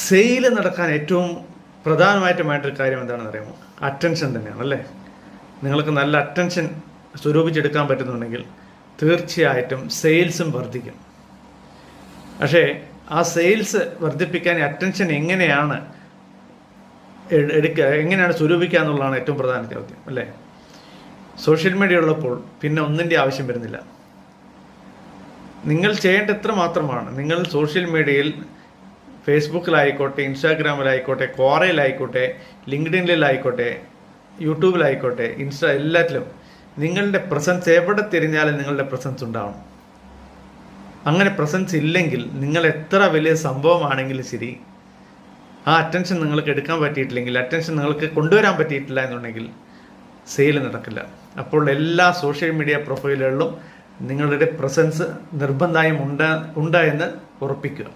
Sale നടക്കാൻ ഏറ്റവും പ്രധാനമായിട്ടും വേണ്ടൊരു കാര്യം എന്താണെന്ന് അറിയാമോ? അറ്റൻഷൻ തന്നെയാണ് അല്ലേ? നിങ്ങൾക്ക് നല്ല അറ്റൻഷൻ സ്വരൂപിച്ചെടുക്കാൻ പറ്റുന്നുണ്ടെങ്കിൽ തീർച്ചയായിട്ടും സെയിൽസും വർദ്ധിക്കും. പക്ഷേ ആ സെയിൽസ് വർദ്ധിപ്പിക്കാൻ അറ്റൻഷൻ എങ്ങനെയാണ് എങ്ങനെയാണ് സ്വരൂപിക്കുക എന്നുള്ളതാണ് ഏറ്റവും പ്രധാന ചോദ്യം അല്ലേ? സോഷ്യൽ മീഡിയ ഉള്ളപ്പോൾ പിന്നെ ഒന്നിൻ്റെ ആവശ്യം വരുന്നില്ല. നിങ്ങൾ ചെയ്യേണ്ട എത്ര മാത്രമാണ്, നിങ്ങൾ സോഷ്യൽ മീഡിയയിൽ ഫേസ്ബുക്കിലായിക്കോട്ടെ, ഇൻസ്റ്റാഗ്രാമിലായിക്കോട്ടെ, ക്വാറയിലായിക്കോട്ടെ, ലിങ്ക്ഡിനിലായിക്കോട്ടെ, യൂട്യൂബിലായിക്കോട്ടെ, എല്ലാറ്റിലും നിങ്ങളുടെ പ്രസൻസ് എവിടെ തിരിഞ്ഞാലും നിങ്ങളുടെ പ്രസൻസ് ഉണ്ടാവണം. അങ്ങനെ പ്രസൻസ് ഇല്ലെങ്കിൽ നിങ്ങൾ എത്ര വലിയ സംഭവമാണെങ്കിലും ശരി, ആ അറ്റൻഷൻ നിങ്ങൾക്ക് എടുക്കാൻ പറ്റിയിട്ടില്ലെങ്കിൽ, അറ്റൻഷൻ നിങ്ങൾക്ക് കൊണ്ടുവരാൻ പറ്റിയിട്ടില്ല എന്നുണ്ടെങ്കിൽ സെയിൽ നടക്കില്ല. അപ്പോൾ എല്ലാ സോഷ്യൽ മീഡിയ പ്രൊഫൈലുകളിലും നിങ്ങളുടെ പ്രസൻസ് നിർബന്ധമായും ഉണ്ട് എന്ന് ഉറപ്പിക്കുക.